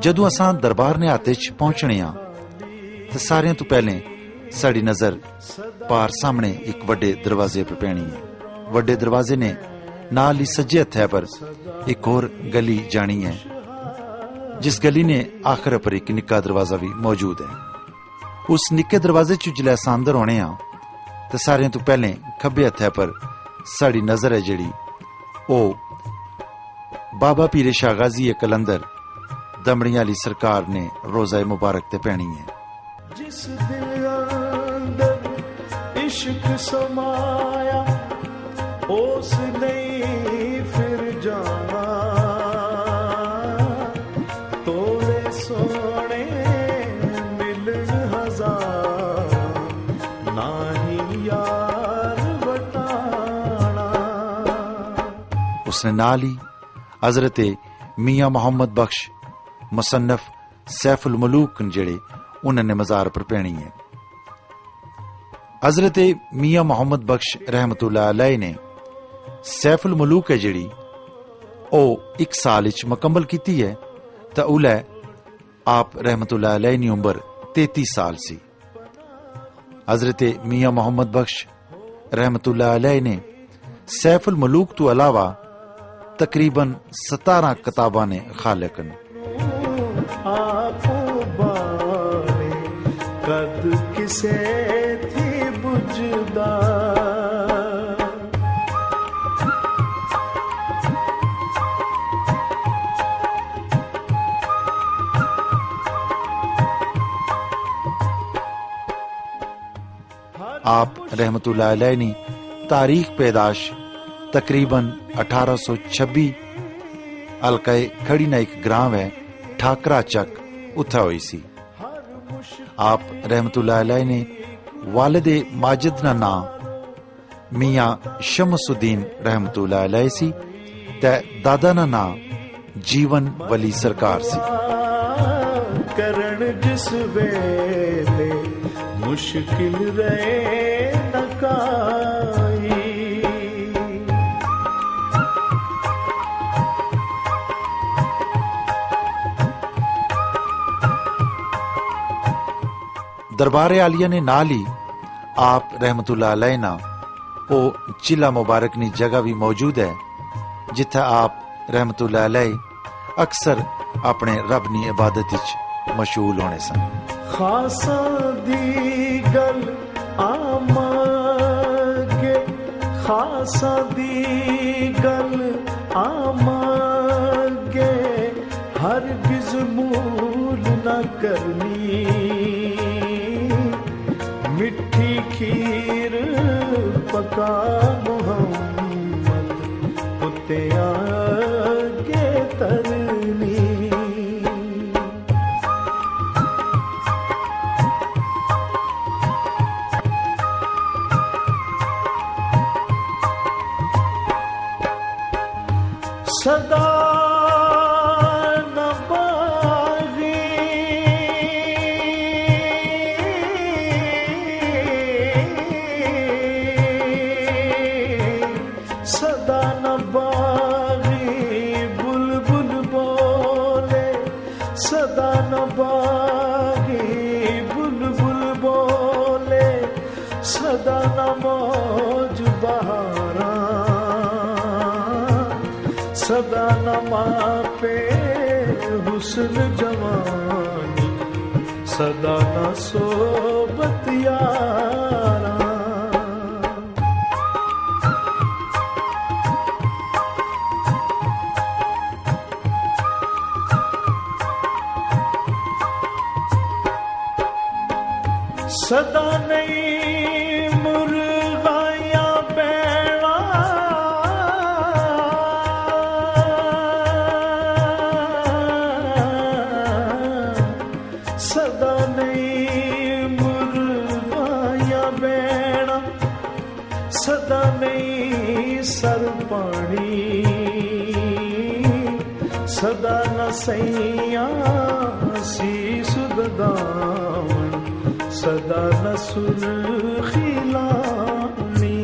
जदों असां दरबार निहाते च पहुंचने आ ते सारियां तो पहले साड़ी नजर पार सामने एक वड्डे दरवाजे पर पैनी है। वड्डे दरवाजे ने नाल ही सज्जे हत्थे पर एक और गली जानी है, जिस गली ने आखिर पर एक निक्का दरवाजा भी मौजूद है। उस निक्के दरवाजे च जिसलै असां अंदर होने आ ते सारियां तो पहले खब्बे हत्थे पर साड़ी नजर है जेड़ी ओ बाबा पीरे शाह गाजी कलंदर दमड़ी आली सरकार ने रोजा मुबारक ते पैनी है। जिस दिल अंदर इश्क समाया उस नहीं फिर जाना, तोड़े सोने मिलन हजार ना ही यार वटाना। उसने नाल ही हजरत मियां मोहम्मद बख्श मुसन्नफ सैफुल मलूक जेड़े उन्होंने मजार पर पैनी है। हजरत मियां मोहम्मद बख्श रहमतुल्लाह अलैह ने सैफुल मलूक है जेड़ी ओ 1 साल च मुकम्मल की है तो उलै आप रहमतुल्लाह अलैह नी उम्र 33 साल सी। हजरत मियां मोहम्मद बख्श रहमतुल्लाह अलैह ने सैफुल मलूक तो अलावा तकरीबन 17 किताबां ने खालिकन। कद किसे थी बुझदा, आप रहमतुल्लाह अलैह ने तारीख पैदाश तकरीबन 1826 हल्काए खड़ी ना एक ग्राम है ठाकरा चक उत्था हुई सी। आप रहमतुल्लाह अलैह ने वालिदे माजिद ना नाम मियां शमसुद्दीन रहमतुल्लाह अलैह सी ते दादा ना नाम जीवन वली सरकार सी। करण जिस वेले मुश्किल रहे न काई, दरबार आलिया ने नाल ही आप रहमतुल्लाह अलैह ना ओ चिला मुबारक नी जगह भी मौजूद है जिथे आप रहमतुल्लाह अलैह अक्सर अपने रब नी इबादत विच मशगूल होने सन। खासा दी गल आमागे, खासा दी गल आमागे हरगिज़ मूल न करनी, मिठी खीर पका मोहम्मद कुत्ते आगे तरनी। सदा नबागी सदा नबागी बुलबुल बोले, सदा नबागी बुलबुल बोले, सदा नमौज बहारा, सदा नमा पे हुस्न जवानी, सदा न सोबत यारा। सदा नहीं मुर्गाया बैला, सदा नहीं मुर्गाया बैला, सदा नहीं सर पानी, सदा न सैया शीस दामन, सदा न सुर्खी लानी।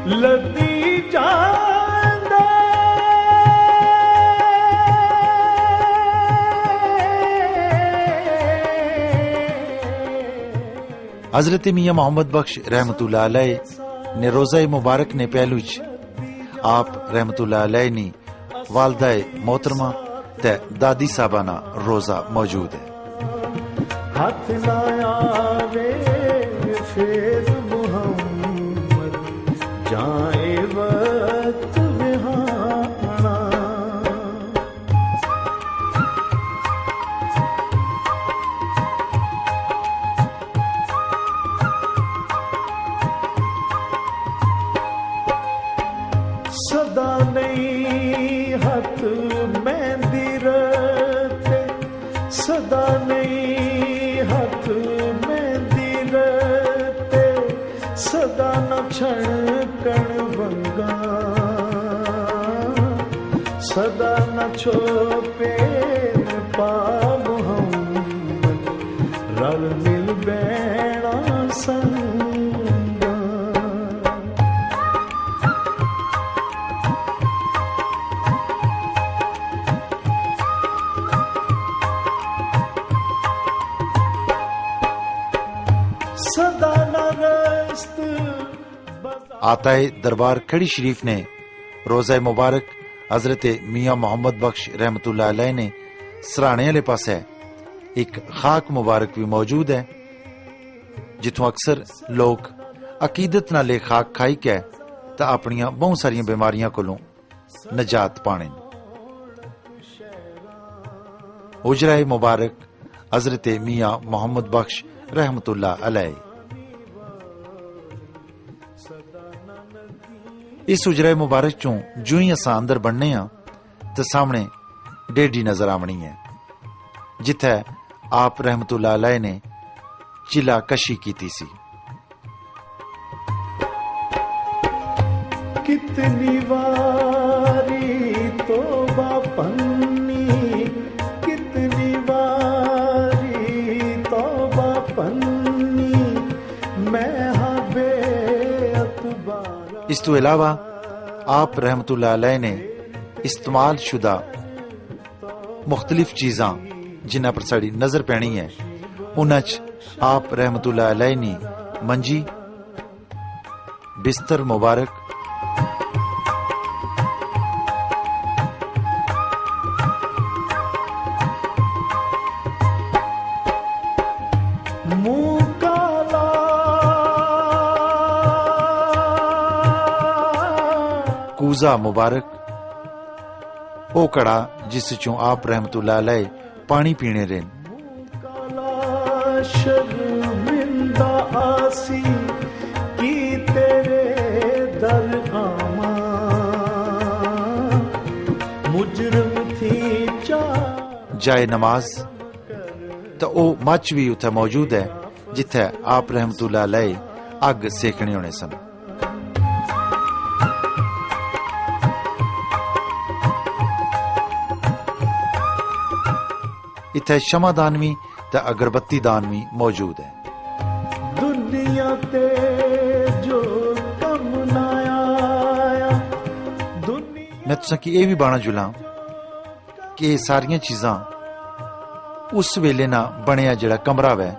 लदी जांदे हजरत मियां मोहम्मद बख्श रहमतुल्लाह अलैह ने रोज़ा मुबारक ने पहलू आप रहमतुल्लाह अलैह नी वालदा मोहतरमा ते दादी साहबाना रोज़ा मौजूद है। हाथ ना आवे फिर मुहम्मद जाए वक्त विहाना। सदा नहीं हथ मेहंदी रते, सदा नहीं हथ मेहंदी रते, सदा न छणकण वंगा, सदा न छोपे पा मुहम्मद रल मिल बैणा संगा। आताए दरबार खड़ी शरीफ ने रोज़ा मुबारक हजरत मियां मोहम्मद बख्श रहमतुल्लाह अलैह ने सराहने वाले पासे एक खाक मुबारक भी मौजूद है, जिथों अक्सर लोग अकीदत नाले खाक खाई के तो अपनियां बहुत सारियां बीमारियां कोलों नजात पाने। उजरा मुबारक हजरत मियां मोहम्मद बख्श रहमतुल्लाह अलैह। इस उजरा मुबारक चों जो ही असां अंदर बनने तो सामने डेडी नजर आवनी है, जिथे आप रहमतुल्लाह अलैह ने चिला कशी की सी। कितनी वारी तौबा पन्नी, कितनी वारी तौबा पन्नी, मैं हबे अतबारा। इस तो अलावा आप रहमतुल्लाह अलैह ने इस्तेमाल शुदा मुख्तलिफ चीज़ां जिन्हां पर साड़ी नजर पैनी है, उन्हां च आप रहमतुल्लाह अलैह नी मंजी, बिस्तर मुबारक, कूजा मुबारक, ओ कड़ा जिस चों आप रहमतुल्लाह अलैह पानी पीने रेन, शर्मिंदा आसी की तेरे दर आमा, मुजरम थी जाए नमाज तो ओ मच भी उथे मौजूद है जिथे आप रहमतुल्लाह अलैह अग सेकने होने सन। इथे शमादान भी ते अगरबत्ती दान भी मौजूद है। दुनिया ते जो कम ना आया, मैं तुसा की यह भी बाणा जुला कि सारियां चीजां उस वेले ना बनया जड़ा कमरा वै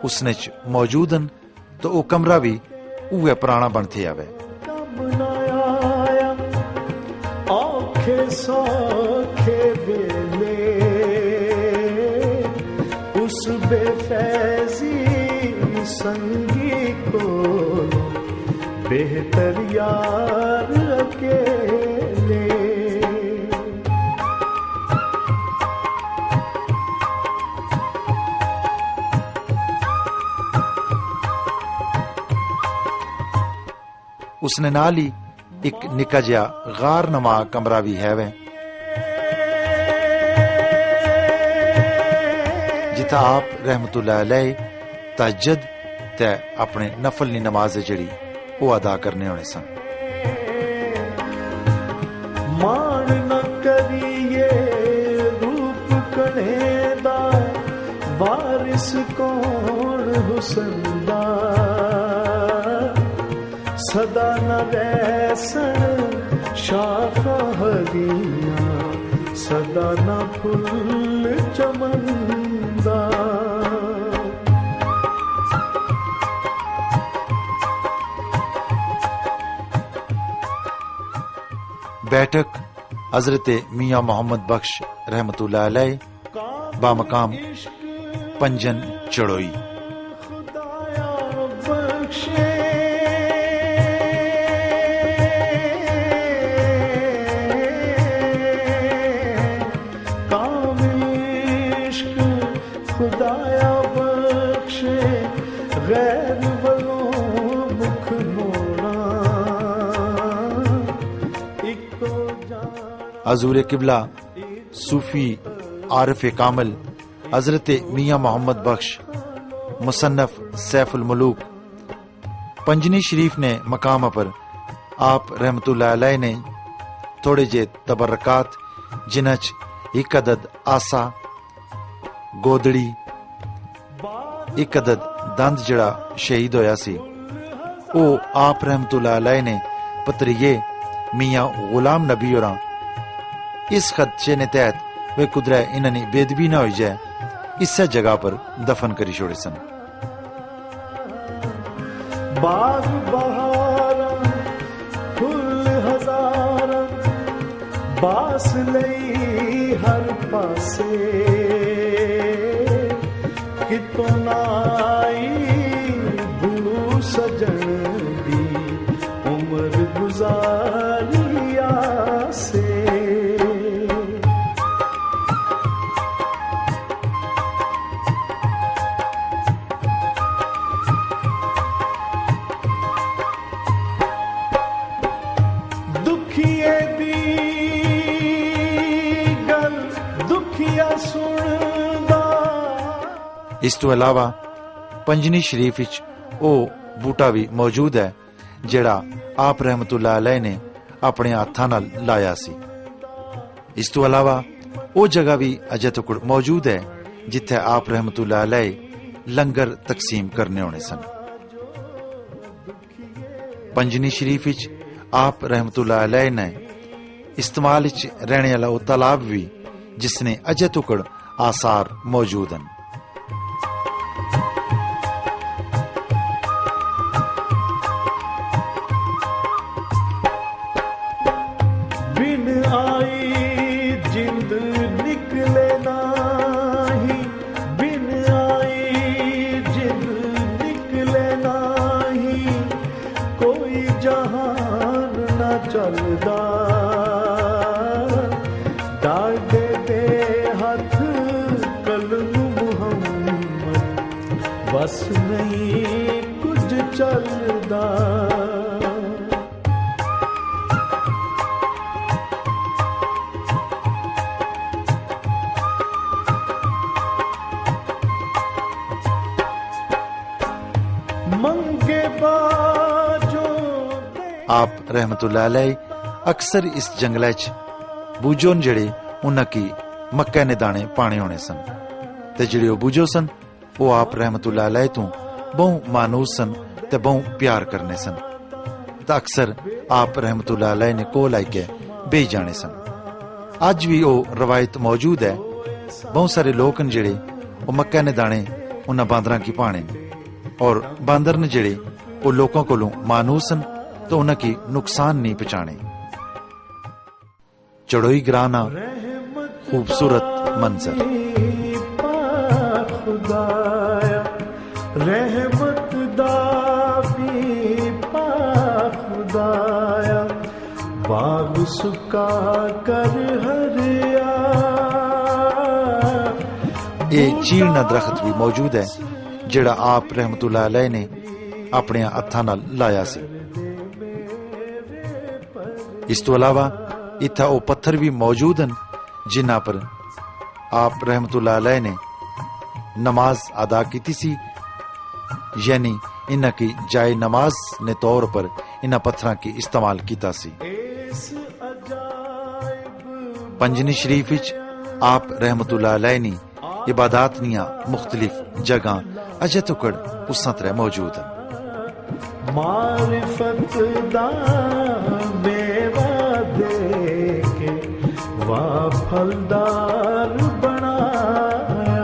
उसने च मौजूद हैं, तो वह कमरा भी उहे पुराना बनते आवे। कम ना आया औखे सौखे वेले, उस बेफैजी संगी को बेहतर यार अकेले। उसने नाल ही एक निका जिहा गार नमा कमरा भी है वै, जिथा आप रहमतुल्लाह अलैह तहज्जुद ते अपने नफल नी नमाज जड़ी वो अदा करने होने सन। मान न करिए रूप कने दा, वारिस कौन हुसन दा, सदा न रहसन शाखा हरियां सदा न फुल चमनदा। बैठक हजरत मियाँ मोहम्मद बख्श रहमतुल्लाह अलैह बामकाम पंजन चढ़ोई। खुदाया बख्शे कामिल इश्क खुदाया बख्शे गैर वलों मुख मोड़ा इको जाना। हजूर किबला सूफी आरिफ कामिल हजरत मियाँ मोहम्मद बख्श मुसन्नफ सैफुल मुलूक पंजनी शरीफ ने मकाम पर आप रहमतुल्लाह अलैह ने थोड़े जे तबरकात जिन्हां च एक अदद आसा गोदड़ी एक अदद दंद जड़ा शहीद होया सी ओ आप रहमतुल्लाह अलैह ने पतरिये मियाँ गुलाम नबी होरां इस खदशे ने तहत वे कुदरा इन्हां बेदबी ना हो जाए इस जगह पर दफन करी छोड़े सन। बाग बहारा फुल हजारा बास लई हर पासे कितों नाई भू सजन दी उम्र गुजारिया से। दुखिए दी गल दुखिया सुनदा। इस तो अलावा पंजनी शरीफ विच ओ बूटा भी मौजूद है जेड़ा आप रहमतुल्लाह अलैह ने अपने हाथां नाल लाया सी। इस तो अलावा ओ जगह भी अजे तक मौजूद है जिथे आप रहमतुल्लाह अलैह लंगर तकसीम करने होने सन। पंजनी शरीफ विच आप रहमतुल्लाह अलैह ने इस्तेमाल रहने वाला वो तालाब भी जिसने अजे तुकड़ आसार मौजूद हैं। बिन आई जिंद निकले नाही बिन आई जिंद निकले नाही कोई जहान न चलदा। डाले दे हाथ कलम मुहम्मद बस नहीं कुछ चलदा। मंगे बाजो आप रहमतुल्लाह अलैह अक्सर इस जंगल च बूजोन जड़े उन्हां की मक्के ने दाने पाने होने सन ते जेड़े ओ बूजो सन वो आप रहमतुल्लाह अलैह तू बहु मानूस सन ते बहु प्यार करने सन ते अक्सर आप रहमतुल्लाह अलैह ने कोल आई के बेई जाने सन। अज भी वो रवायत मौजूद है। बहुत सारे लोग न जेड़े वो मक्के ने दाने उन्हां बांदरां की पाने और बांदर ने जेड़े वो लोगों को मानूस न तो उन्हां की नुकसान नहीं पहुंचाने। चढ़ोई ग्राना खूबसूरत मंजर। खुदाया रहमत दा भी पा खुदाया बाग सुका कर हरिया। ये चीड़ दरख्त भी मौजूद है जेड़ा आप रहमतुल्लाह अलैह ने अपने हत्थां नाल लाया सी। इस तो अलावा इत्थे वो पत्थर भी मौजूद हैं जिन्हां पर आप रहमतुल्लाह अलैह ने नमाज अदा की सी, यानी इन्हां की जाए नमाज ने तौर पर इन्हां पत्थरां की इस्तेमाल कीता सी। पंजनी शरीफ विच आप रहमतुल्लाह अलैह ने इबादत निया मुख्तलिफ जगह अजे तुकड़ उस तरह मौजूद है। मारिफत दा मेवा दे के वाह फलदार बनाया।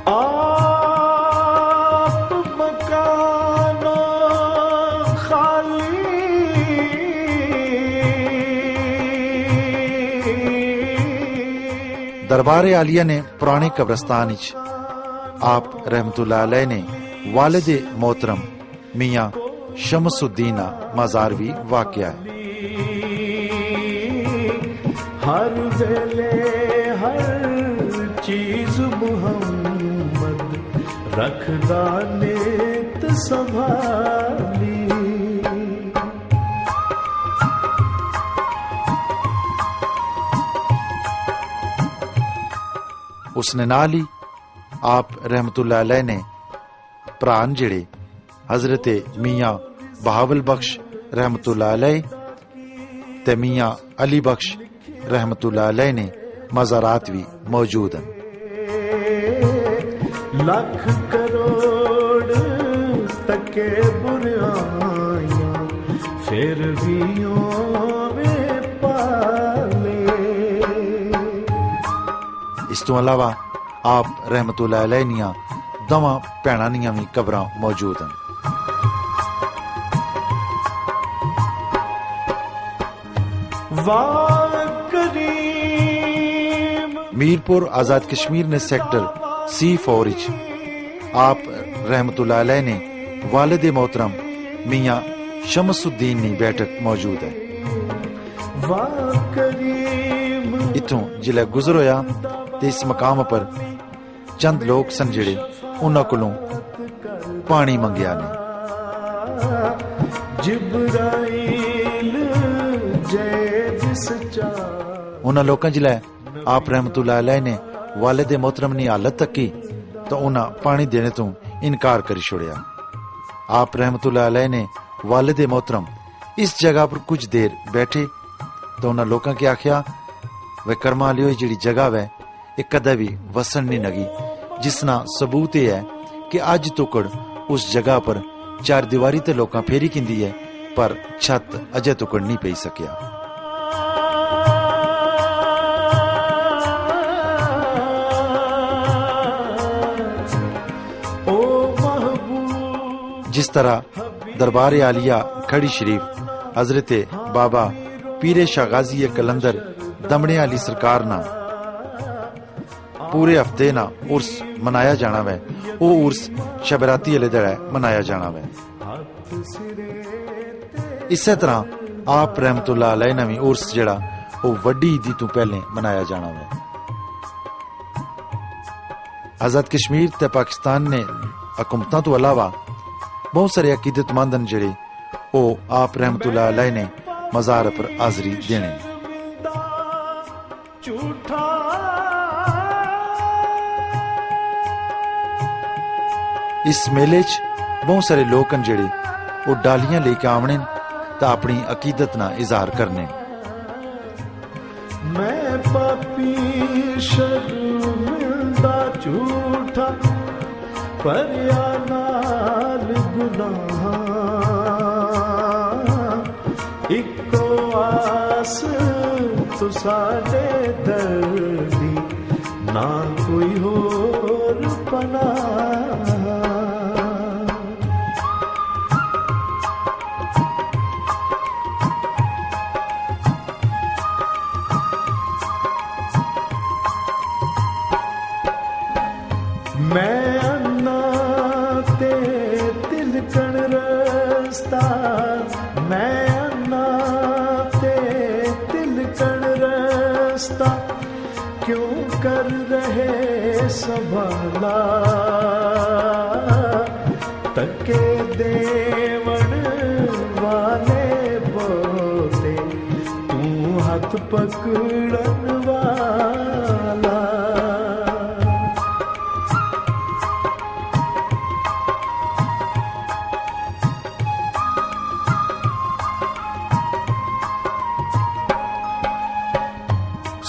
आप मकानो खाली दरबार आलिया ने पुराने कब्रस्तान विच आप रहमतुल्लाह अलैह ने वालिद मोहतरम मियां शमसुद्दीन मज़ार भी वाक़या है। हर वेले हर चीज मुहम्मद रखदा नेत संभाली। उसने नाल ही आप रहमतुल्लाह अलैह ने भरान जेड़े हजरत मियां बहावल बख्श रहमतुल्लाह अलैह ते मियां अली बख्श रहमतुल्लाह अलैह ने मज़ारात भी मौजूद हैं। लख करोड़ तके बुराइयां फिर भी में पाले। इस तो अलावा आप रहमतुल्लाह अलैह नियां दवा भैणां नियां भी कबरां मौजूद हैं। वाह करीम मीरपुर आजाद कश्मीर ने सेक्टर C4 विच आप रहमतुल्लाह अलैह ने वालिद मोहतरम मियां शमसुद्दीन की बैठक मौजूद है। वाह करीम इथों जिले गुजर होया ते इस मकाम पर चंद लोग सन जेड़े उन्हां कोलों पानी मंगिया ने। जिब्राइल जय जिस चा उन्हां लोकां जिले आप रहमतुल्लाह अलैह ने वालिद मोहतरम की हालत तकी तो उन्हां पानी देने तो इनकार कर छोड़िया। आप रहमतुल्लाह अलैह ने वालिद मोहतरम इस जगह पर कुछ देर बैठे तो उन्हां लोकां के आख्या वे कर्मा लियो जिहड़ी जगह वै एक कदे भी वसन नहीं लगी, जिसना सबूत यह है कि अज तुकड़ उस जगह पर चार दीवारी ते लोकां फेरी किंदी है पर छत अजे तुकड़ नहीं पई सकिया। ओ महबूब जिस तरह दरबार आलिया खड़ी शरीफ हजरत बाबा पीरे शाह गाजी कलंदर दमड़े आली सरकार ना पूरे हफ्ते ना उर्स मनाया जाना वै, वो उर्स शबराती वाले दिन मनाया जाना वै। इस तरह आप रहमतुल्लाह अलैह ने भी उर्स जेड़ा वो वड्डी ईदी तो पहले मनाया जाना वै। आजाद कश्मीर ते पाकिस्तान ने हुकूमतां तो अलावा बहुत सारे अकीदतमंद जेड़े वो आप रहमतुल्लाह अलैह ने मज़ार पर हाजरी देने। झूठा इस मेले च बहुत सारे लोग हैं जेड़े वो डालियां लेके आवने तो अपनी अकीदत ना इजहार करने। मैं पापी शर्मिंदा झूठा परिया नाल गुनाह इको आस तू साडे दर्दी ना कोई होर पनाह। मैं अन्ना ते तिलकण रस्ता, मैं अन्ना ते तिलकण रस्ता क्यों कर रहे संभाला। तके देवण वाले बोले तू हाथ पकड़न वाला।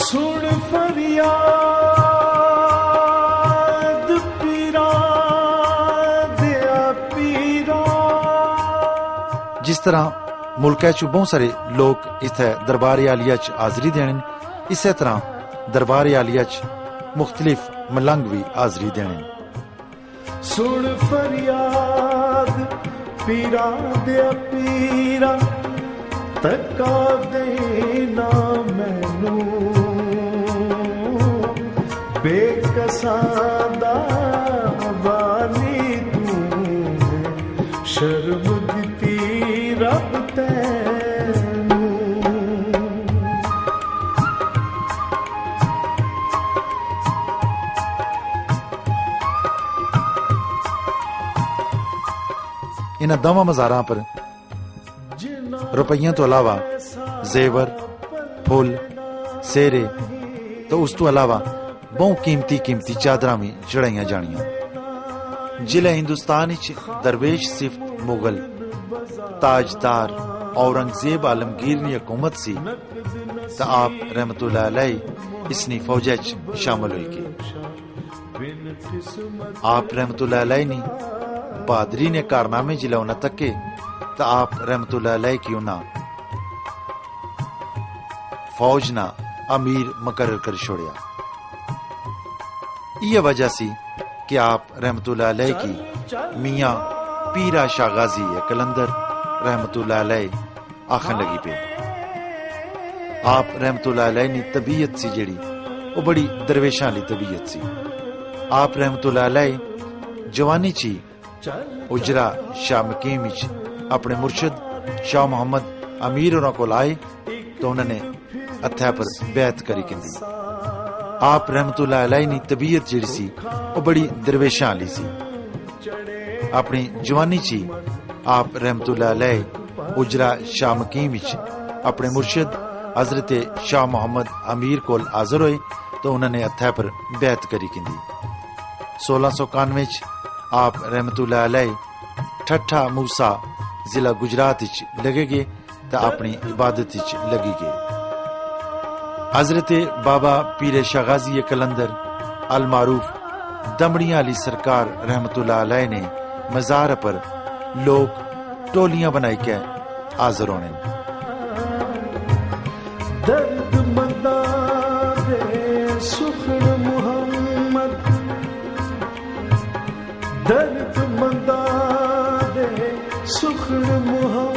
सुन फरियाद पीरा दिया पीरा। जिस तरह मुल्कै च बहुत सारे लोग इत्थे दरबार आलिया च हाजरी देने, इसे तरह दरबार आलिया च मुख्तलिफ मलंग भी हाजरी देने। सुन फरियाद पीरा दिया पीरा, तका देना मैनू बेकसां दा वाली तू, शर्म दिती रब तैनू। इन्हां दोवां मज़ारां पर रुपइयां तो अलावा जेवर, फुल, सेरे तो उस तो अलावा बहुत कीमती कीमती चादरां भी चढ़ाइयां जानियां। जिले हिंदुस्तान दरवेश सिर्फ मुगल ताजदार औरंगजेब आलमगीर की हुकूमत सी, तो आप रहमतुल्लाह अलैह इसनी फौज शामिल हुई गए। आप रहमतुल्लाह अलैह ने बहादरी ने कारनामे जिले उन्हें तके, तो आप रहमतुल्लाह अलैह की उन्हें फौज ना अमीर मुकर्रर कर छोड़िया। यह वजह सी कि आप रहमतुल्लाह अलैह की मियां पीरा शागाजी कलंदर रहमतुल्लाह अलैह आखन लगी पे। आप रहमतुल्लाह अलैह की तबीयत सी जेड़ी वो बड़ी दरवेशां वाली तबीयत सी। आप रहमतुल्लाह अलैह जवानी ची उजरा शाह मकीम अपने मुर्शद शाह मोहम्मद अमीर होना को आए, तो उन्होंने हथा पर बैत करी कहती। आप रहमतुल्लाह अलैह की तबीयत जिहड़ी सी वो बड़ी दरवेशां वाली सी। अपनी जवानी ची आप रहमतुल्लाह अलैह उजरा शाह मकीम अपने मुर्शद हजरत शाह मोहम्मद अमीर को हाजिर होए, तो उन्होंने हथा पर बैत करी कहती। 1691 आप रहमतुल्लाह अलैह ठट्ठा मूसा जिला गुजरात लगे गए, तो अपनी इबादत लगी गए। हजरत बाबा पीरे शागाजी कलंदर अल मारूफ दमड़ियां अली सरकार रहमतुल्लाह अलैह ने मजार पर लोग टोलियां बनाई के हाजिर होने। दर्द मंदा दे सुखन मुहम्मद, दर्द मंदा दे सुखन मुहम्मद,